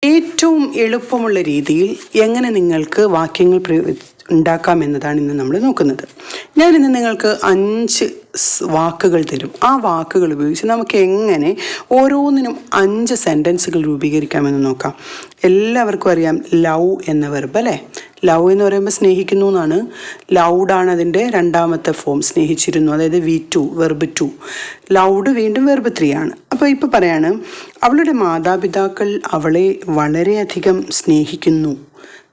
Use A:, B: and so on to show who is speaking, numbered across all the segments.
A: ഏറ്റവും എളുപ്പമുള്ള രീതിയിൽ എങ്ങനെ നിങ്ങൾക്ക് വാക്യങ്ങൾ ഉണ്ടാക്കാം എന്നതാണ് ഇന്ന് നമ്മൾ നോക്കുന്നത്. ഞാനിന്ന് നിങ്ങൾക്ക് 5 വാക്കുകൾ തരും. ആ വാക്കുകൾ ഉപയോഗിച്ച് നമുക്ക് എങ്ങനെ ഓരോന്നിനും 5 സെൻറ്റൻസുകൾ രൂപീകരിക്കാമെന്ന് നോക്കാം. എല്ലാവർക്കും അറിയാം ലവ് എന്ന വെർബ് അല്ലേ? ലവ് എന്ന് പറയുമ്പോൾ സ്നേഹിക്കുന്നു എന്നാണ്. ലൗഡാണ് അതിൻ്റെ രണ്ടാമത്തെ ഫോം, സ്നേഹിച്ചിരുന്നു, അതായത് V2 വെർബ് 2. ലൗഡ് വീണ്ടും വെർബ് 3 ആണ്. അപ്പോൾ ഇപ്പോൾ പറയാണ് അവളുടെ മാതാപിതാക്കൾ അവളെ വളരെയധികം സ്നേഹിക്കുന്നു.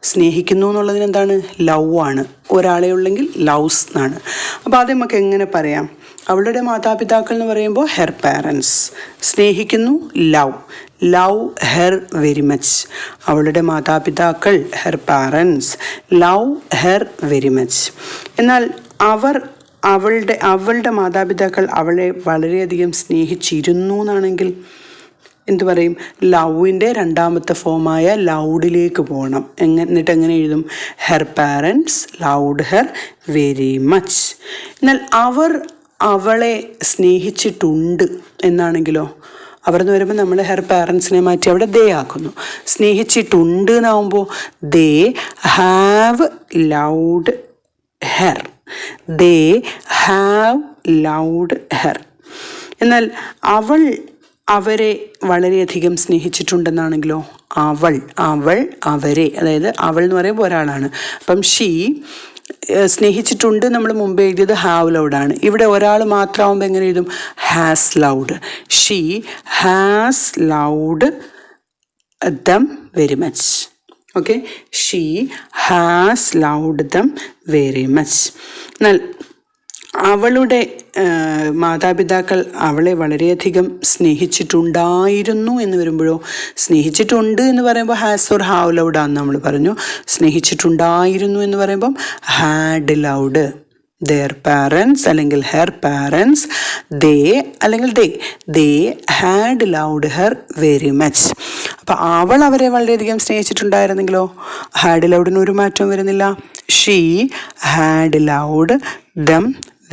A: സ്നേഹിക്കുന്നു എന്നുള്ളതിന് എന്താണ്? ലവ് ആണ്. ഒരാളെ ഉള്ളെങ്കിൽ ലവ്സ് എന്നാണ്. അപ്പോൾ അത് നമുക്ക് എങ്ങനെ പറയാം? അവളുടെ മാതാപിതാക്കൾ എന്ന് പറയുമ്പോൾ ഹെർ പാരൻസ്. സ്നേഹിക്കുന്നു love, love her very much. അവളുടെ മാതാപിതാക്കൾ her parents love her very much. എന്നാൽ അവളുടെ മാതാപിതാക്കൾ അവളെ വളരെയധികം സ്നേഹിച്ചിരുന്നു എന്നാണെങ്കിൽ എന്തു പറയും? ലവിൻ്റെ രണ്ടാമത്തെ ഫോമായ ലൗഡിലേക്ക് പോകണം. എന്നിട്ട് എങ്ങനെ എഴുതും? Her parents loud her very much. എന്നാൽ അവളെ സ്നേഹിച്ചിട്ടുണ്ട് എന്നാണെങ്കിലോ? അവർ എന്ന് വരുമ്പോൾ നമ്മൾ ഹെർ പാരൻസിനെ മാറ്റി അവിടെ ദേ ആക്കുന്നു. സ്നേഹിച്ചിട്ടുണ്ട് എന്നാവുമ്പോൾ they have loved her, they have loved her. എന്നാൽ അവരെ വളരെയധികം സ്നേഹിച്ചിട്ടുണ്ടെന്നാണെങ്കിലോ? അവൾ അവരെ, അതായത് അവൾ എന്ന് പറയുമ്പോൾ ഒരാളാണ്. അപ്പം ഷീ സ്നേഹിച്ചിട്ടുണ്ട് നമ്മൾ മുമ്പ് എഴുതിയത് ഹാവ് ലൗഡാണ്. ഇവിടെ ഒരാൾ മാത്രമാകുമ്പോൾ എങ്ങനെ എഴുതും? Has loud. She has loud dum very much. Okay, she has loud dum very much. എന്നാൽ അവളുടെ മാതാപിതാക്കൾ അവളെ വളരെയധികം സ്നേഹിച്ചിട്ടുണ്ടായിരുന്നു എന്ന് വരുമ്പോഴോ? സ്നേഹിച്ചിട്ടുണ്ട് എന്ന് പറയുമ്പോൾ ഹാസ് ഓർ ഹാവ് ലൗഡ് ആണെന്ന് നമ്മൾ പറഞ്ഞു. സ്നേഹിച്ചിട്ടുണ്ടായിരുന്നു എന്ന് പറയുമ്പം ഹാഡ് ലൗഡ്. their parents അല്ലെങ്കിൽ her parents, they അല്ലെങ്കിൽ they had loved her very much. അപ്പോൾ അവൾ അവരെ വളരെയധികം സ്നേഹിച്ചിട്ടുണ്ടായിരുന്നെങ്കിലോ? ഹാഡ് ലൗഡിന് ഒരു മാറ്റവും വരുന്നില്ല. she had loved them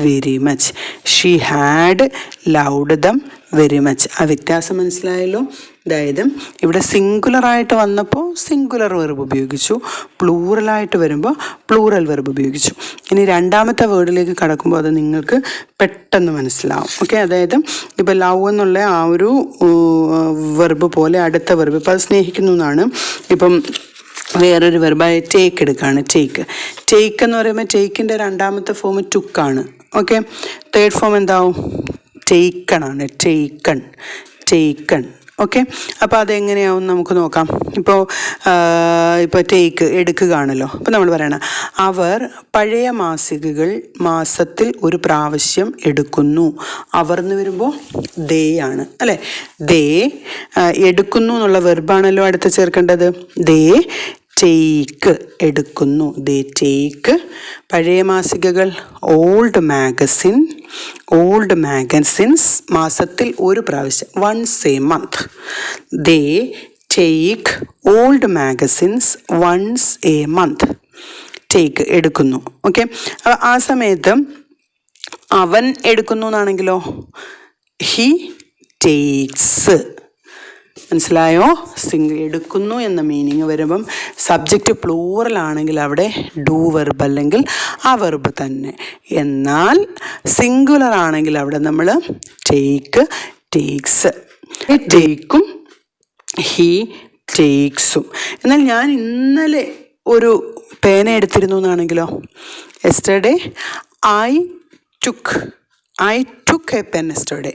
A: very much. She had loud dum very much. ആ വ്യത്യാസം മനസ്സിലായല്ലോ? അതായത് ഇവിടെ സിംഗുലറായിട്ട് വന്നപ്പോൾ സിംഗുലർ വെർബ് ഉപയോഗിച്ചു, പ്ലൂറലായിട്ട് വരുമ്പോൾ പ്ലൂറൽ വെർബ് ഉപയോഗിച്ചു. ഇനി രണ്ടാമത്തെ വേർഡിലേക്ക് കടക്കുമ്പോൾ അത് നിങ്ങൾക്ക് പെട്ടെന്ന് മനസ്സിലാവും. ഓക്കെ, അതായത് ഇപ്പോൾ ലവ് എന്നുള്ള ആ ഒരു വെർബ് പോലെ അടുത്ത വെർബ് ഇപ്പോൾ അത് സ്നേഹിക്കുന്നു എന്നാണ്. ഇപ്പം വേറൊരു വെർബായ ടേക്ക് എടുക്കുകയാണ്. ടേക്ക് എന്ന് പറയുമ്പോൾ ടേക്കിൻ്റെ രണ്ടാമത്തെ ഫോം ടുക്കാണ്. ഓക്കെ, തേർഡ് ഫോം എന്താവും? ടേക്കണാണ്. ടേക്കൺ. ഓക്കെ, അപ്പോൾ അതെങ്ങനെയാവും നമുക്ക് നോക്കാം. ഇപ്പോൾ ടേക്ക് എടുക്കുകയാണല്ലോ. അപ്പോൾ നമ്മൾ പറയണം അവർ പഴയ മാസികകൾ മാസത്തിൽ ഒരു പ്രാവശ്യം എടുക്കുന്നു. അവർ എന്ന് വരുമ്പോൾ ദേ ആണ് അല്ലേ? ദേ എടുക്കുന്നു എന്നുള്ള വെർബാണല്ലോ അടുത്ത് ചേർക്കേണ്ടത്. ദേ ടേക്ക് എടുക്കുന്നു. ദേ ടേക്ക് പഴയ മാസികകൾ ഓൾഡ് മാഗസിൻസ് മാസത്തിൽ ഒരു പ്രാവശ്യം, once a month. They take old magazines once a month. Take എടുക്കുന്നു. ഓക്കെ, അപ്പോൾ ആ സമയത്ത് അവൻ എടുക്കുന്നു എന്നാണെങ്കിലോ? He takes. മനസ്സിലായോ? എടുക്കുന്നു എന്ന മീനിങ് വരുമ്പം സബ്ജക്റ്റ് പ്ലൂറൽ ആണെങ്കിൽ അവിടെ ഡു വെർബ് അല്ലെങ്കിൽ ആ വെർബ് തന്നെ. എന്നാൽ സിംഗുലർ ആണെങ്കിൽ അവിടെ നമ്മൾ ടേക്സ്, ടേക്കും ഹി ടേക്സും. എന്നാൽ ഞാൻ ഇന്നലെ ഒരു പേന എടുത്തിരുന്നു എന്നാണെങ്കിലോ? Yesterday I took a pen yesterday.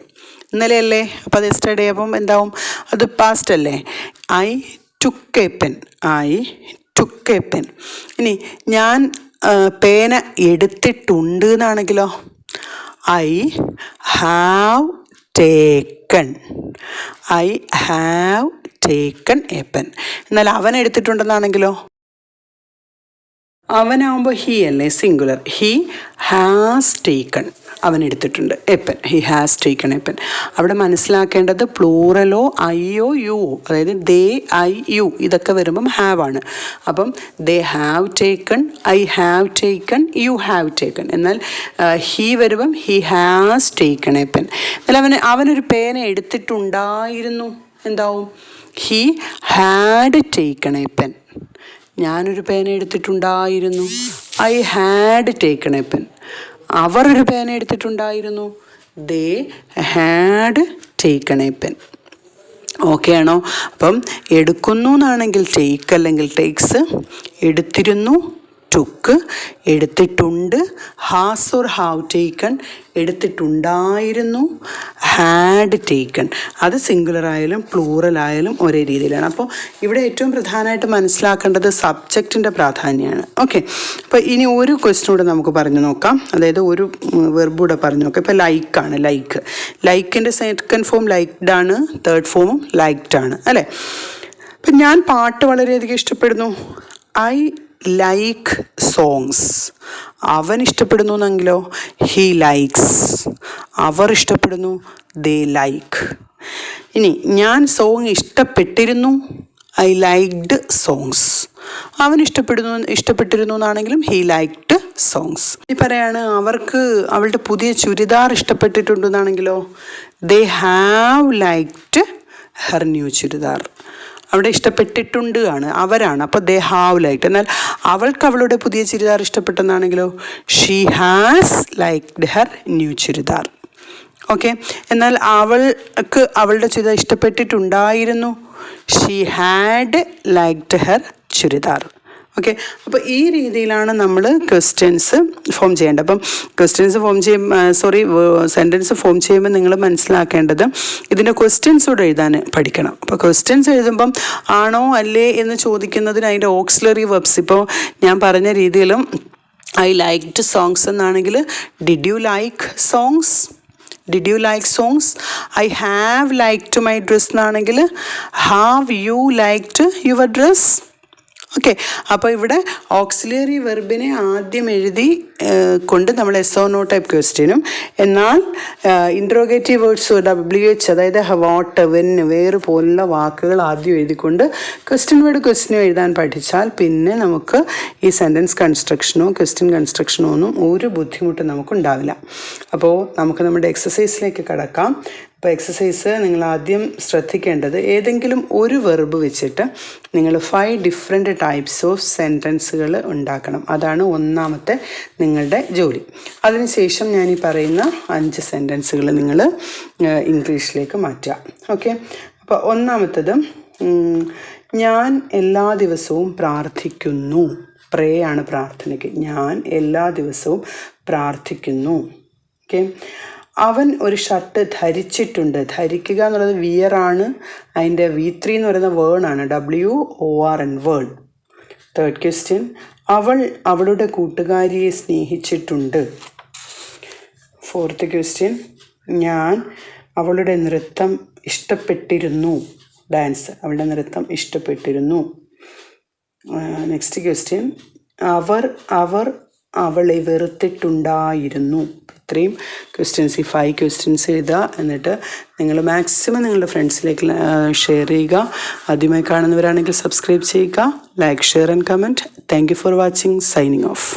A: ഇന്നലെ അല്ലേ? അപ്പോൾ അത് യെസ്റ്റർഡേ അപ്പം എന്താവും? അത് പാസ്റ്റ് അല്ലേ? I took a pen. ഇനി ഞാൻ പേന എടുത്തിട്ടുണ്ട് എന്നാണെങ്കിലോ? I have taken a pen. എന്നാൽ അവൻ എടുത്തിട്ടുണ്ടെന്നാണെങ്കിലോ? അവനാവുമ്പോൾ ഹി അല്ലേ? സിംഗുലർ. He has taken. അവൻ എടുത്തിട്ടുണ്ട് എ പെൻ. He has taken a pen. അവിടെ മനസ്സിലാക്കേണ്ടത് പ്ലൂറലോ ഐയോ യുവോ, അതായത് ദേ ഐ യു ഇതൊക്കെ വരുമ്പം ഹാവ് ആണ്. അപ്പം they have taken, I have taken, you have taken. എന്നാൽ ഹി വരുമ്പം he has taken a pen. എന്നാൽ അവനൊരു പേന എടുത്തിട്ടുണ്ടായിരുന്നു എന്താവും? He had taken a pen. ഞാനൊരു പേന എടുത്തിട്ടുണ്ടായിരുന്നു. I had taken a pen. അവർ ഒരു പേന എടുത്തിട്ടുണ്ടായിരുന്നു. They had taken a pen. Okay ആണോ? അപ്പം എടുക്കുന്നു എന്നാണെങ്കിൽ ടേക്ക് അല്ലെങ്കിൽ ടേക്സ്, എടുത്തിരുന്നു ടുക്ക്, എടുത്തിട്ടുണ്ട് ഹാസ് ഓർ ഹാവ് ടേക്കൺ, എടുത്തിട്ടുണ്ടായിരുന്നു ഹാഡ് ടേക്കൺ. അത് സിംഗുലർ ആയാലും പ്ലൂറൽ ആയാലും ഒരേ രീതിയിലാണ്. അപ്പോൾ ഇവിടെ ഏറ്റവും പ്രധാനമായിട്ട് മനസ്സിലാക്കേണ്ടത് സബ്ജക്റ്റിൻ്റെ പ്രാധാന്യമാണ്. ഓക്കെ, അപ്പോൾ ഇനി ഒരു ക്വസ്റ്റ്യൻ കൂടെ നമുക്ക് പറഞ്ഞു നോക്കാം. അതായത് ഒരു വെർബ് കൂടെ പറഞ്ഞു നോക്കാം. ഇപ്പോൾ ലൈക്കാണ്. ലൈക്കിൻ്റെ സെക്കൻഡ് ഫോം ലൈക്ഡ് ആണ്, തേർഡ് ഫോമും ലൈക്ഡ് ആണ് അല്ലേ? അപ്പം ഞാൻ പാട്ട് വളരെയധികം ഇഷ്ടപ്പെടുന്നു. I like songs. അവൻ ഇഷ്ടപ്പെടുന്നു എന്നെങ്കിലോ ഹി ലൈക്സ്. അവർ ഇഷ്ടപ്പെടുന്നു ദേ ലൈക്ക്. ഇനി ഞാൻ സോങ് ഇഷ്ടപ്പെട്ടിരുന്നു. I liked songs. അവൻ ഇഷ്ടപ്പെട്ടിരുന്നു എന്നാണെങ്കിലും ഹി ലൈക്ഡ് സോങ്സ്. ഈ പറയാണ് അവർക്ക് അവളുടെ പുതിയ ചുരിദാർ ഇഷ്ടപ്പെട്ടിട്ടുണ്ടെന്നാണെങ്കിലോ they have liked her new churidar. അവിടെ ഇഷ്ടപ്പെട്ടിട്ടുണ്ട് ആണ്, അവരാണ്. അപ്പോൾ ദേ ഹാവ് ലൈക്ഡ്. എന്നാൽ അവൾക്ക് അവളുടെ പുതിയ ചുരിദാർ ഇഷ്ടപ്പെട്ടെന്നാണെങ്കിലോ she has liked her new churidar. Okay, എന്നാൽ അവൾക്ക് അവളുടെ ചുരിദാർ ഇഷ്ടപ്പെട്ടിട്ടുണ്ടായിരുന്നു. She had liked her churidar. Okay, അപ്പോൾ ഈ രീതിയിലാണ് നമ്മൾ ക്വസ്റ്റ്യൻസ് ഫോം ചെയ്യേണ്ടത്. അപ്പം ക്വസ്റ്റ്യൻസ് സെൻറ്റൻസ് ഫോം ചെയ്യുമ്പോൾ നിങ്ങൾ മനസ്സിലാക്കേണ്ടത് ഇതിൻ്റെ ക്വസ്റ്റ്യൻസ് കൂടെ എഴുതാൻ പഠിക്കണം. അപ്പോൾ ക്വസ്റ്റ്യൻസ് എഴുതുമ്പം ആണോ അല്ലേ എന്ന് ചോദിക്കുന്നതിന് അതിൻ്റെ ഓക്സിലറി വെർബ്സ്, ഇപ്പോൾ ഞാൻ പറഞ്ഞ രീതിയിലും ഐ ലൈക്ഡ് സോങ്സ് എന്നാണെങ്കിൽ did you like songs, did you like songs. I have liked my dress എന്നാണെങ്കിൽ have you liked your dress. Okay, അപ്പോൾ ഇവിടെ ഓക്സിലറി വെർബിനെ ആദ്യം എഴുതി കൊണ്ട് നമ്മൾ എസ് ഓർ നോ ടൈപ്പ് ക്വസ്റ്റ്യനും, എന്നാൽ ഇൻട്രോഗേറ്റീവ് വേർഡ്സ് WH അതായത് വാട്ട്, വെൻ, വേർ പോലുള്ള വാക്കുകൾ ആദ്യം എഴുതിക്കൊണ്ട് ക്വസ്റ്റ്യനും എഴുതാൻ പഠിച്ചാൽ പിന്നെ നമുക്ക് ഈ സെൻറ്റൻസ് കൺസ്ട്രക്ഷനോ ക്വസ്റ്റ്യൻ കൺസ്ട്രക്ഷനോ ഒന്നും ഒരു ബുദ്ധിമുട്ടും നമുക്കുണ്ടാവില്ല. അപ്പോൾ നമുക്ക് നമ്മുടെ എക്സസൈസിലേക്ക് കടക്കാം. അപ്പോൾ എക്സസൈസ് നിങ്ങൾ ആദ്യം ശ്രദ്ധിക്കേണ്ടത് ഏതെങ്കിലും ഒരു വെർബ് വെച്ചിട്ട് നിങ്ങൾ 5 ഡിഫറെൻറ്റ് ടൈപ്സ് ഓഫ് സെൻറ്റൻസുകൾ ഉണ്ടാക്കണം. അതാണ് ഒന്നാമത്തെ നിങ്ങളുടെ ജോലി. അതിനുശേഷം ഞാൻ ഈ പറയുന്ന 5 സെൻറ്റൻസുകൾ നിങ്ങൾ ഇംഗ്ലീഷിലേക്ക് മാറ്റുക. ഓക്കെ, അപ്പോൾ ഒന്നാമത്തത് ഞാൻ എല്ലാ ദിവസവും പ്രാർത്ഥിക്കുന്നു. പ്രേ ആണ് പ്രാർത്ഥനയ്ക്ക്. ഞാൻ എല്ലാ ദിവസവും പ്രാർത്ഥിക്കുന്നു. ഓക്കെ, അവൻ ഒരു ഷർട്ട് ധരിച്ചിട്ടുണ്ട്. ധരിക്കുക എന്നുള്ളത് വിയർ ആണ്. അതിൻ്റെ V3 എന്ന് പറയുന്ന വേർഡാണ്, WORN വേർഡ്. തേർഡ് ക്വസ്റ്റ്യൻ, അവൾ അവളുടെ കൂട്ടുകാരിയെ സ്നേഹിച്ചിട്ടുണ്ട്. ഫോർത്ത് ക്വസ്റ്റ്യൻ, ഞാൻ അവളുടെ നൃത്തം ഇഷ്ടപ്പെട്ടിരുന്നു. ഡാൻസ്, അവളുടെ നൃത്തം ഇഷ്ടപ്പെട്ടിരുന്നു. നെക്സ്റ്റ് ക്വസ്റ്റ്യൻ, അവർ അവളെ വെറുത്തിട്ടുണ്ടായിരുന്നു. ഇത്രയും ക്വസ്റ്റ്യൻസ്, ഈ 5 ക്വസ്റ്റ്യൻസ് എഴുതുക. എന്നിട്ട് നിങ്ങൾ മാക്സിമം നിങ്ങളുടെ ഫ്രണ്ട്സിലേക്ക് ഷെയർ ചെയ്യുക. ആദ്യമായി കാണുന്നവരാണെങ്കിൽ സബ്സ്ക്രൈബ് ചെയ്യുക. Like, share and comment. Thank you for watching. Signing off.